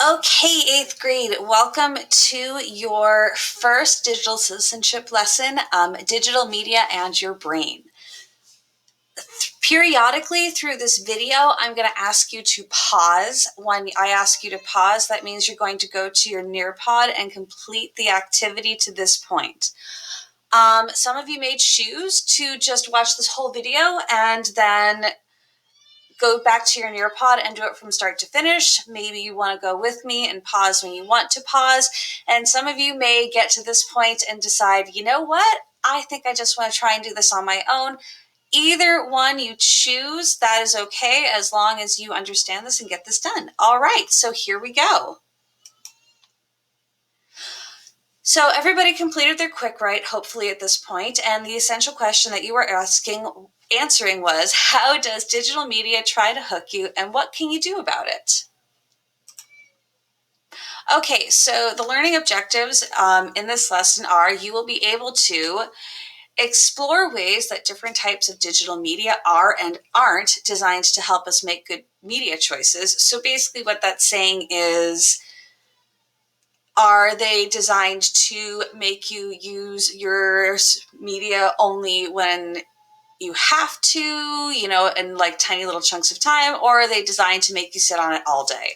Okay, eighth grade, welcome to your first digital citizenship lesson, digital media and your brain. Periodically through this video, I'm going to ask you to pause. When I ask you to pause, that means you're going to go to your Nearpod and complete the activity to this point. Some of you may choose to just watch this whole video and then go back to your Nearpod and do it from start to finish. Maybe you want to go with me and pause when you want to pause. And some of you may get to this point and decide, you know what? I think I just want to try and do this on my own. Either one you choose, that is okay, as long as you understand this and get this done. All right, so here we go. So everybody completed their quick write, hopefully at this point, and the essential question that you were answering was, how does digital media try to hook you, and what can you do about it? Okay, so the learning objectives in this lesson are you will be able to explore ways that different types of digital media are and aren't designed to help us make good media choices. So basically what that's saying is, are they designed to make you use your media only when you have to, in like tiny little chunks of time, or are they designed to make you sit on it all day?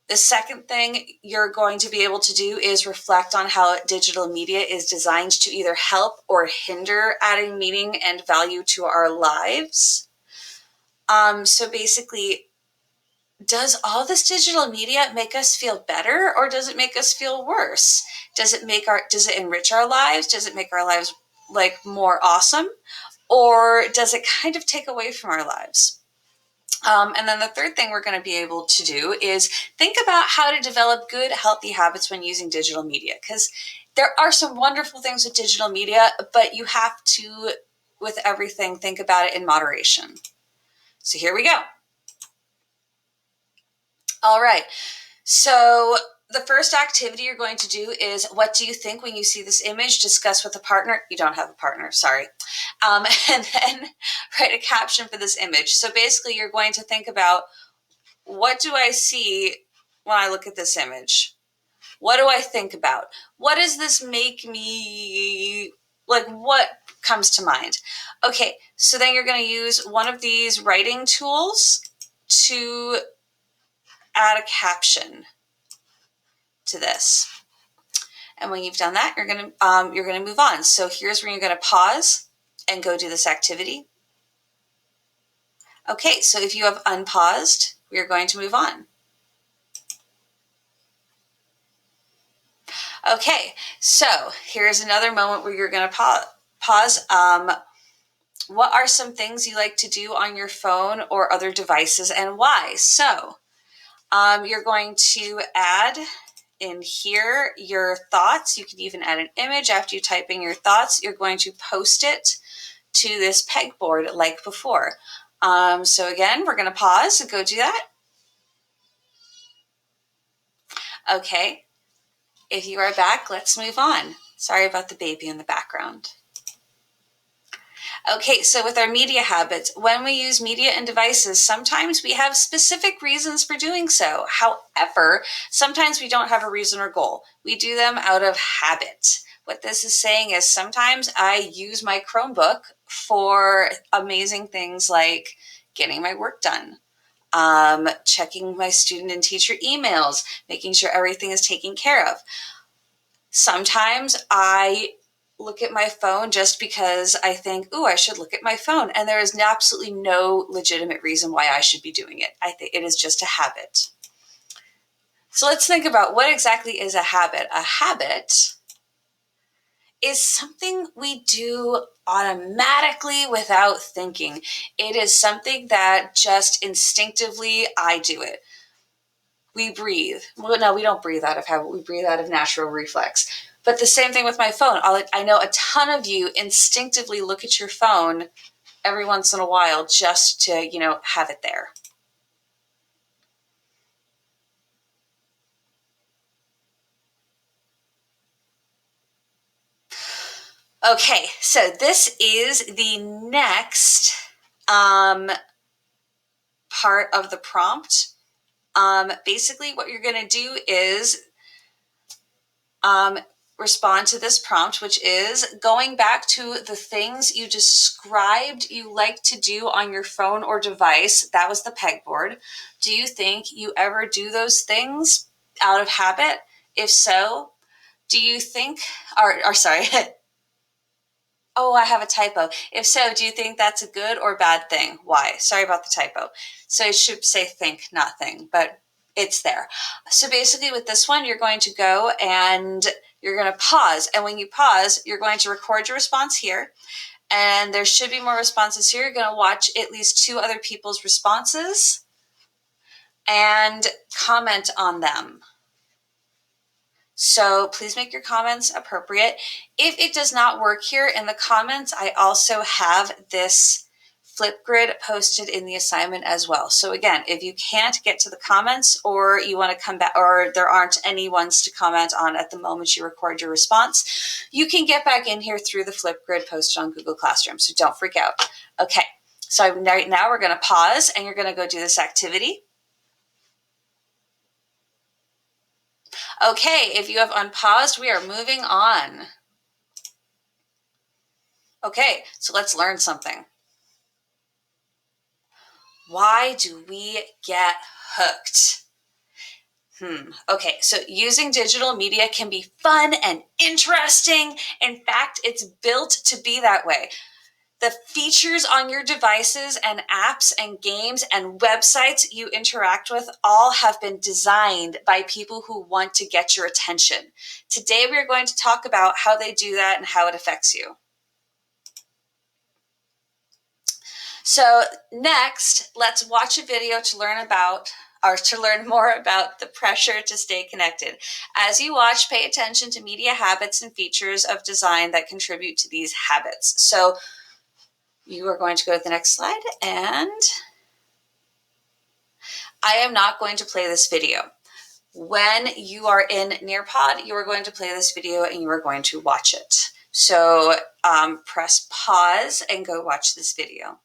The second thing you're going to be able to do is reflect on how digital media is designed to either help or hinder adding meaning and value to our lives. So basically, does all this digital media make us feel better, or does it make us feel worse? Does it enrich our lives? Does it make our lives like more awesome? Or does it kind of take away from our lives? And then the third thing we're going to be able to do is think about how to develop good, healthy habits when using digital media. Because there are some wonderful things with digital media, but you have to, with everything, think about it in moderation. So here we go. All right. So the first activity you're going to do is, what do you think when you see this image? Discuss with a partner. You don't have a partner, sorry. And then write a caption for this image. So basically you're going to think about, what do I see when I look at this image? What do I think about? What does this make me, like, what comes to mind? Okay, so then you're going to use one of these writing tools to add a caption to this. And when you've done that, you're going to move on. So here's where you're going to pause and go do this activity. Okay, so if you have unpaused, we're going to move on. Okay, so here's another moment where you're going to pause. What are some things you like to do on your phone or other devices, and why? So you're going to add in here your thoughts. You can even add an image after you type in your thoughts. You're going to post it to this pegboard like before. So again, we're going to pause and go do that. Okay, if you are back, let's move on. Sorry about the baby in the background. Okay, so with our media habits, when we use media and devices, sometimes we have specific reasons for doing so. However, sometimes we don't have a reason or goal. We do them out of habit. What this is saying is, sometimes I use my Chromebook for amazing things like getting my work done, checking my student and teacher emails, making sure everything is taken care of. Sometimes I look at my phone just because I think, I should look at my phone. And there is absolutely no legitimate reason why I should be doing it. I think it is just a habit. So let's think about, what exactly is a habit? A habit is something we do automatically without thinking. It is something that just instinctively, I do it. We breathe. Well, no, we don't breathe out of habit. We breathe out of natural reflex. But the same thing with my phone. I know a ton of you instinctively look at your phone every once in a while just to, have it there. Okay, so this is the next part of the prompt. Basically, what you're going to do is respond to this prompt, which is going back to the things you described you like to do on your phone or device. That was the pegboard. Do you think you ever do those things out of habit? If so, do you think, or sorry, oh, I have a typo. If so, do you think that's a good or bad thing? Why? Sorry about the typo. So it should say think, not thing, but it's there. So basically with this one, you're going to go and you're going to pause. And when you pause, you're going to record your response here. And there should be more responses here. You're going to watch at least 2 other people's responses and comment on them. So please make your comments appropriate. If it does not work here in the comments, I also have this Flipgrid posted in the assignment as well. So again, if you can't get to the comments or you want to come back or there aren't any ones to comment on at the moment you record your response, you can get back in here through the Flipgrid posted on Google Classroom. So don't freak out. Okay, so right now we're going to pause and you're going to go do this activity. Okay, if you have unpaused, we are moving on. Okay, so let's learn something. Why do we get hooked? Okay, so using digital media can be fun and interesting. In fact, it's built to be that way. The features on your devices and apps and games and websites you interact with all have been designed by people who want to get your attention. Today, we are going to talk about how they do that and how it affects you. So next, let's watch a video to learn more about the pressure to stay connected. As you watch, pay attention to media habits and features of design that contribute to these habits. So you are going to go to the next slide, and I am not going to play this video. When you are in Nearpod, you are going to play this video and you are going to watch it. So press pause and go watch this video.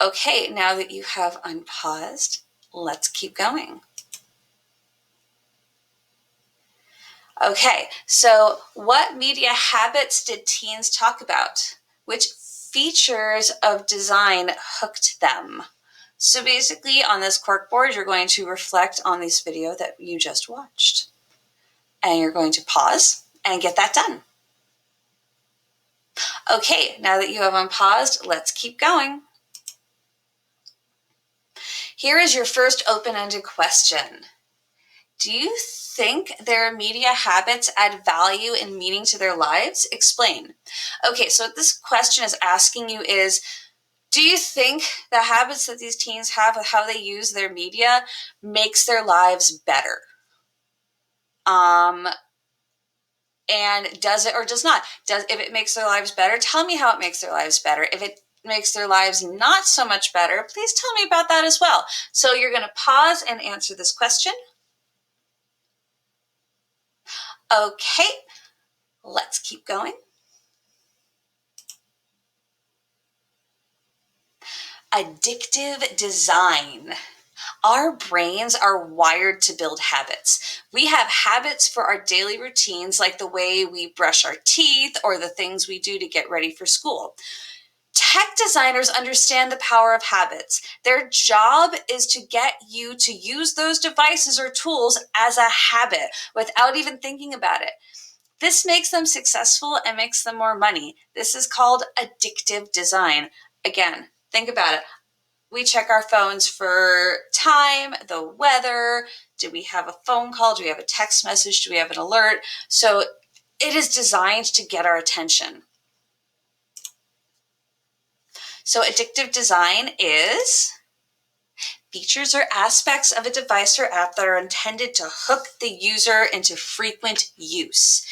Okay, now that you have unpaused, let's keep going. Okay, so what media habits did teens talk about? Which features of design hooked them? So basically on this corkboard, you're going to reflect on this video that you just watched. And you're going to pause and get that done. Okay, now that you have unpaused, let's keep going. Here is your first open-ended question. Do you think their media habits add value and meaning to their lives? Explain. Okay, so what this question is asking you is, do you think the habits that these teens have with how they use their media makes their lives better? And does it or does not? If it makes their lives better, tell me how it makes their lives better. If it makes their lives not so much better, please tell me about that as well. So you're going to pause and answer this question. Okay, let's keep going. Addictive design. Our brains are wired to build habits. We have habits for our daily routines, like the way we brush our teeth or the things we do to get ready for school. Tech designers understand the power of habits. Their job is to get you to use those devices or tools as a habit without even thinking about it. This makes them successful and makes them more money. This is called addictive design. Again, think about it. We check our phones for time, the weather. Do we have a phone call? Do we have a text message? Do we have an alert? So it is designed to get our attention. So addictive design is features or aspects of a device or app that are intended to hook the user into frequent use.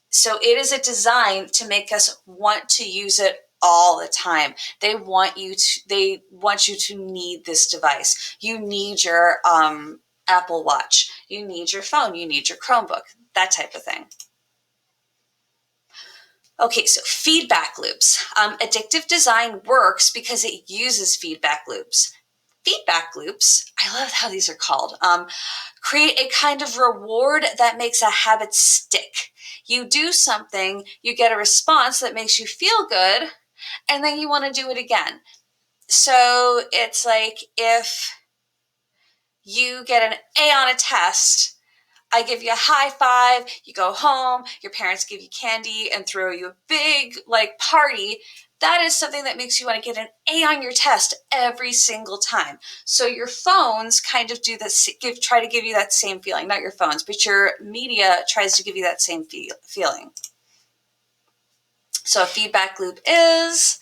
So it is a design to make us want to use it all the time. They want you to need this device. You need your Apple Watch. You need your phone. You need your Chromebook, that type of thing. Okay, so feedback loops. Addictive design works because it uses feedback loops. Feedback loops, I love how these are called, create a kind of reward that makes a habit stick. You do something, you get a response that makes you feel good, and then you want to do it again. So it's like if you get an A on a test, I give you a high five, you go home, your parents give you candy and throw you a big party. That is something that makes you want to get an A on your test every single time. So your phones kind of do this, try to give you that same feeling, not your phones, but your media tries to give you that same feeling. So a feedback loop is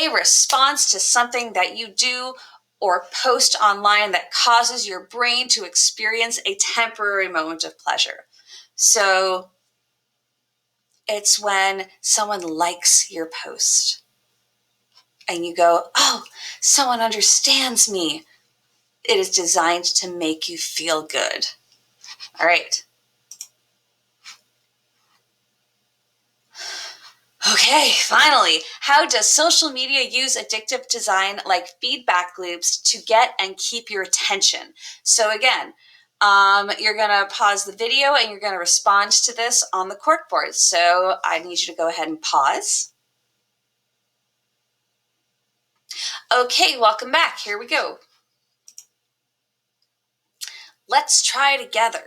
a response to something that you do or post online that causes your brain to experience a temporary moment of pleasure. So it's when someone likes your post and you go, oh, someone understands me. It is designed to make you feel good. All right. Okay, finally, how does social media use addictive design like feedback loops to get and keep your attention? So again, you're going to pause the video and you're going to respond to this on the corkboard. So I need you to go ahead and pause. Okay, welcome back. Here we go. Let's try together.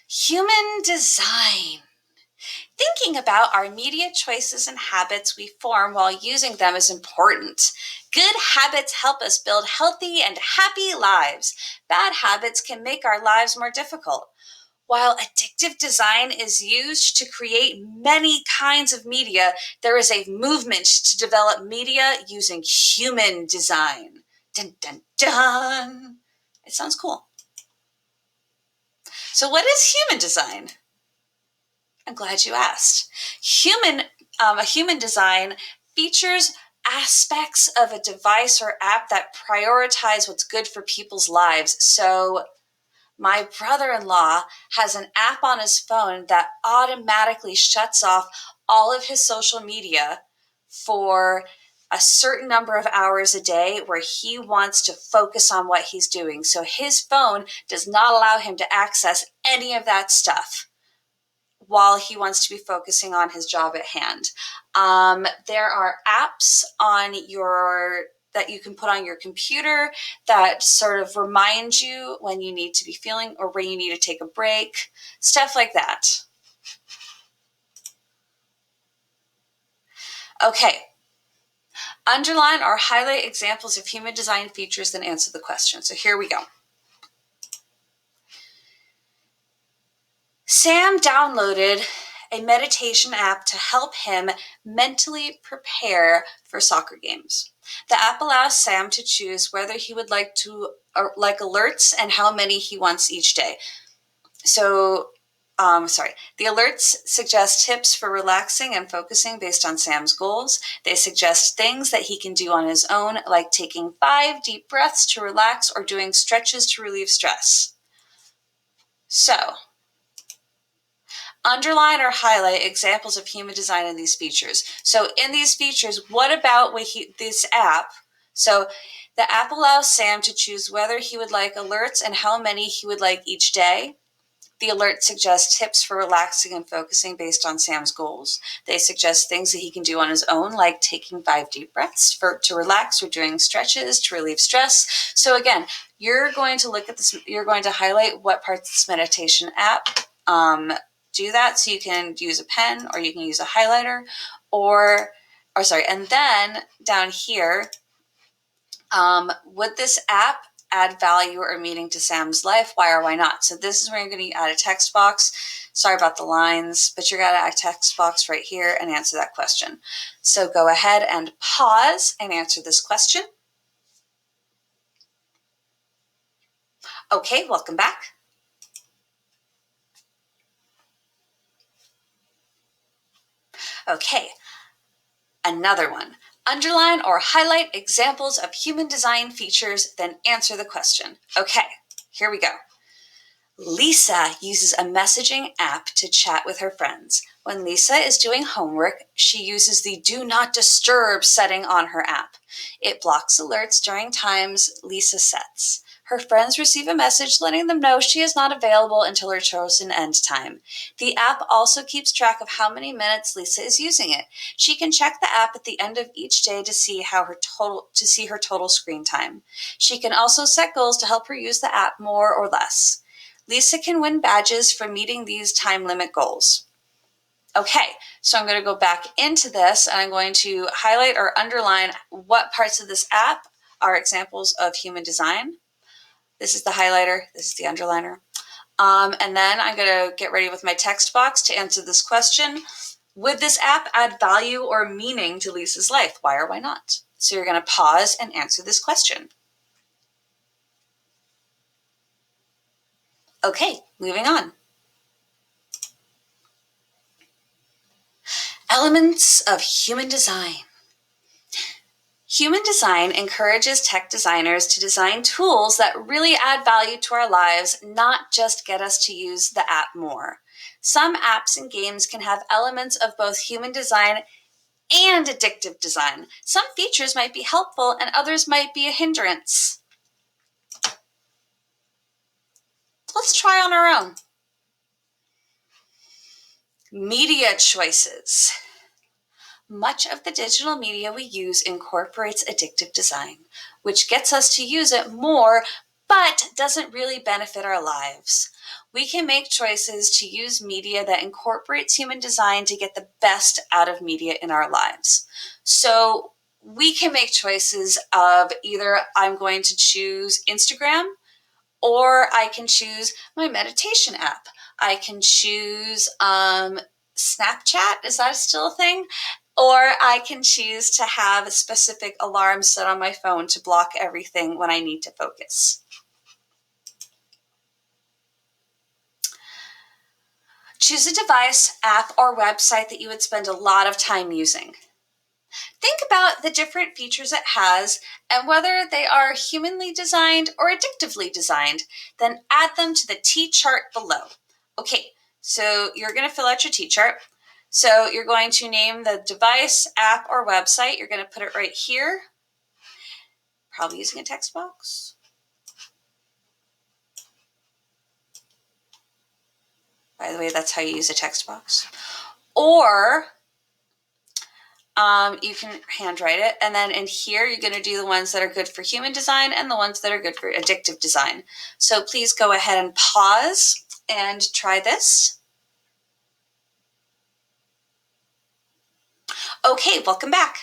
Human design. Thinking about our media choices and habits we form while using them is important. Good habits help us build healthy and happy lives. Bad habits can make our lives more difficult. While addictive design is used to create many kinds of media, there is a movement to develop media using human design. Dun, dun, dun. It sounds cool. So what is human design? I'm glad you asked. A human design features aspects of a device or app that prioritize what's good for people's lives. So my brother-in-law has an app on his phone that automatically shuts off all of his social media for a certain number of hours a day where he wants to focus on what he's doing. So his phone does not allow him to access any of that stuff while he wants to be focusing on his job at hand. There are apps that you can put on your computer that sort of remind you when you need to be feeling or when you need to take a break, stuff like that. Okay. Underline or highlight examples of human design features, then answer the question. So here we go. Sam downloaded a meditation app to help him mentally prepare for soccer games. The app allows Sam to choose whether he would like alerts and how many he wants each day. So, the alerts suggest tips for relaxing and focusing based on Sam's goals. They suggest things that he can do on his own, like taking 5 deep breaths to relax or doing stretches to relieve stress. So, underline or highlight examples of human design in these features. So in these features, what about this app? So the app allows Sam to choose whether he would like alerts and how many he would like each day. The alerts suggest tips for relaxing and focusing based on Sam's goals. They suggest things that he can do on his own, like taking 5 deep breaths to relax or doing stretches to relieve stress. So again, you're going to look at this, you're going to highlight what parts of this meditation app do that. So you can use a pen or you can use a highlighter and then down here, would this app add value or meaning to Sam's life? Why or why not? So this is where you're going to add a text box. Sorry about the lines, but you're going to add a text box right here and answer that question. So go ahead and pause and answer this question. Okay, welcome back. Okay, another one. Underline or highlight examples of human design features, then answer the question. Okay, here we go. Lisa uses a messaging app to chat with her friends. When Lisa is doing homework, she uses the Do Not Disturb setting on her app. It blocks alerts during times Lisa sets. Her friends receive a message letting them know she is not available until her chosen end time. The app also keeps track of how many minutes Lisa is using it. She can check the app at the end of each day to see her total screen time. She can also set goals to help her use the app more or less. Lisa can win badges for meeting these time limit goals. Okay, so I'm going to go back into this and I'm going to highlight or underline what parts of this app are examples of human design. This is the highlighter, this is the underliner. And then I'm going to get ready with my text box to answer this question. Would this app add value or meaning to Lisa's life? Why or why not? So you're going to pause and answer this question. Okay, moving on. Elements of human design. Human design encourages tech designers to design tools that really add value to our lives, not just get us to use the app more. Some apps and games can have elements of both human design and addictive design. Some features might be helpful and others might be a hindrance. Let's try on our own. Media choices. Much of the digital media we use incorporates addictive design, which gets us to use it more, but doesn't really benefit our lives. We can make choices to use media that incorporates human design to get the best out of media in our lives. So we can make choices of either I'm going to choose Instagram, or I can choose my meditation app. I can choose Snapchat. Is that still a thing? Or I can choose to have a specific alarm set on my phone to block everything when I need to focus. Choose a device, app, or website that you would spend a lot of time using. Think about the different features it has and whether they are humanly designed or addictively designed. Then add them to the T-chart below. Okay, so you're going to fill out your T-chart. So you're going to name the device, app, or website. You're going to put it right here. Probably using a text box. By the way, that's how you use a text box. Or you can handwrite it. And then in here, you're going to do the ones that are good for human design and the ones that are good for addictive design. So please go ahead and pause and try this. Okay, welcome back.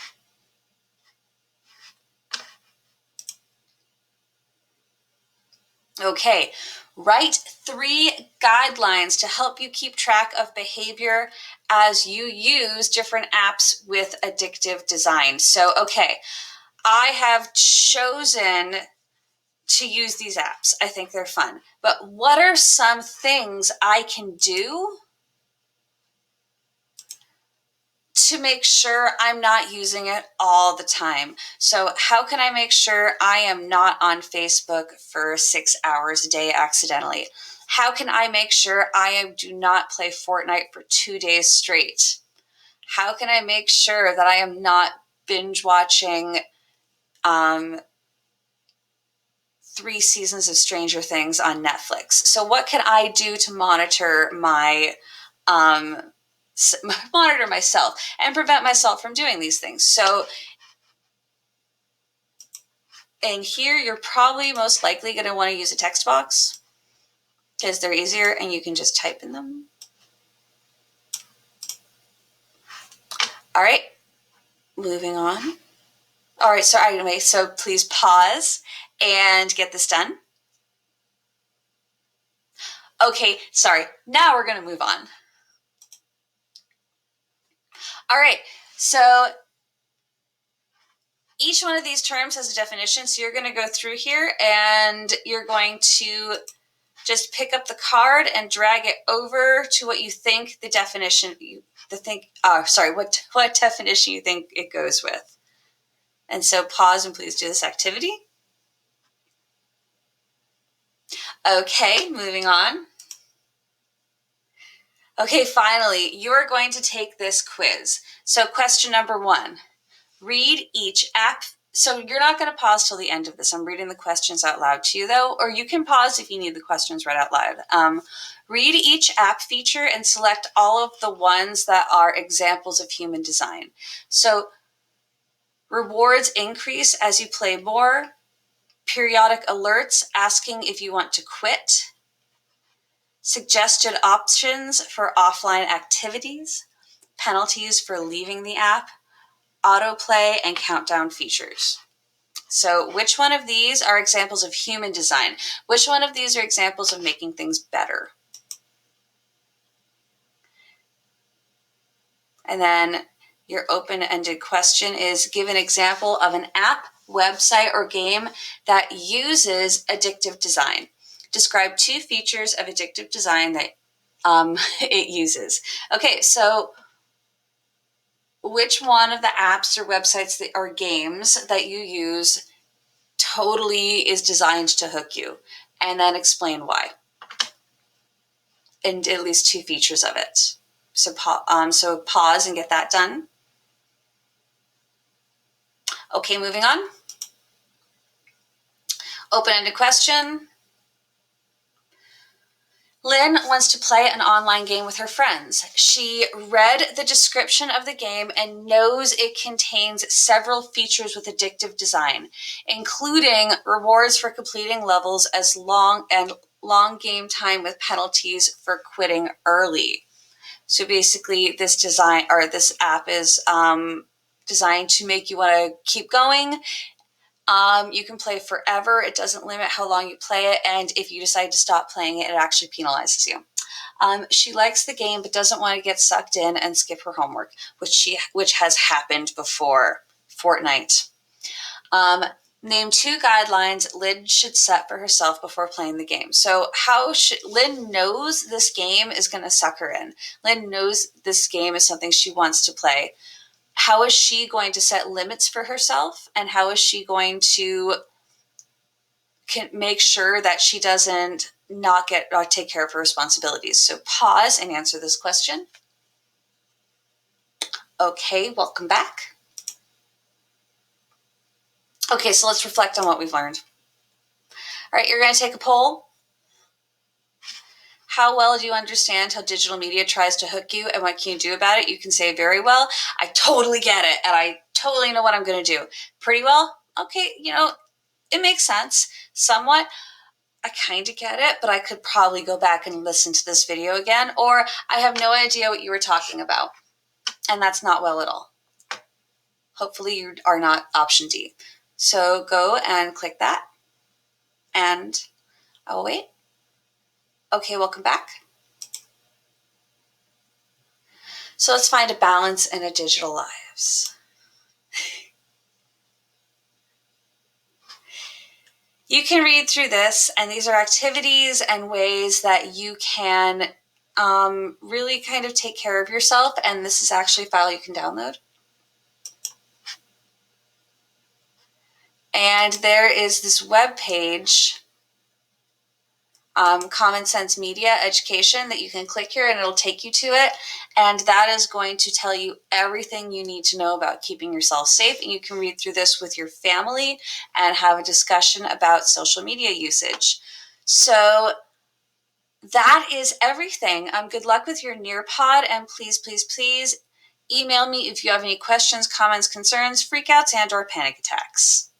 Okay, write 3 guidelines to help you keep track of behavior as you use different apps with addictive design. So, okay, I have chosen to use these apps. I think they're fun. But what are some things I can do to make sure I'm not using it all the time? So how can I make sure I am not on Facebook for 6 hours a day accidentally? How can I make sure I do not play Fortnite for 2 days straight? How can I make sure that I am not binge watching 3 seasons of Stranger Things on Netflix? So what can I do to monitor monitor myself and prevent myself from doing these things? So in here, you're probably most likely going to want to use a text box because they're easier and you can just type in them. All right, moving on. All right, so anyway, so please pause and get this done. Okay, sorry. Now we're going to move on. All right, so each one of these terms has a definition. So you're going to go through here and you're going to just pick up the card and drag it over to what you think the definition, what definition you think it goes with. And so pause and please do this activity. Okay, moving on. Okay, finally, you are going to take this quiz. So question number 1, read each app. So you're not going to pause till the end of this. I'm reading the questions out loud to you though, or you can pause if you need the questions read out loud. Read each app feature and select all of the ones that are examples of human design. So rewards increase as you play more, periodic alerts asking if you want to quit, suggested options for offline activities, penalties for leaving the app, autoplay, and countdown features. So which one of these are examples of human design? Which one of these are examples of making things better? And then your open-ended question is, give an example of an app, website, or game that uses addictive design. Describe 2 features of addictive design that it uses. Okay, so which one of the apps or websites that, or games that you use totally is designed to hook you? And then explain why. And at least 2 features of it. So pause and get that done. Okay, moving on. Open-ended question. Lynn wants to play an online game with her friends. She read the description of the game and knows it contains several features with addictive design, including rewards for completing levels as long game time with penalties for quitting early. So basically, this app is designed to make you want to keep going. You can play forever. It doesn't limit how long you play it, and if you decide to stop playing it, it actually penalizes you. She likes the game but doesn't want to get sucked in and skip her homework, which has happened before. Fortnite. Name 2 guidelines Lynn should set for herself before playing the game. So Lynn knows this game is going to suck her in. Lynn knows this game is something she wants to play. How is she going to set limits for herself, and how is she going to make sure that she doesn't not get or take care of her responsibilities? So pause and answer this question. Okay, welcome back. Okay, so let's reflect on what we've learned. All right, you're going to take a poll. How well do you understand how digital media tries to hook you, and what can you do about it? You can say very well. I totally get it, and I totally know what I'm going to do. Pretty well? Okay, it makes sense somewhat. I kind of get it, but I could probably go back and listen to this video again, or I have no idea what you were talking about. And that's not well at all. Hopefully you are not option D. So go and click that, and I will wait. Okay, welcome back. So let's find a balance in our digital lives. You can read through this, and these are activities and ways that you can really kind of take care of yourself. And this is actually a file you can download. And there is this web page, Common Sense Media Education, that you can click here and it'll take you to it. And that is going to tell you everything you need to know about keeping yourself safe. And you can read through this with your family and have a discussion about social media usage. So that is everything. Good luck with your Nearpod, and please, please, please email me if you have any questions, comments, concerns, freakouts, and or panic attacks.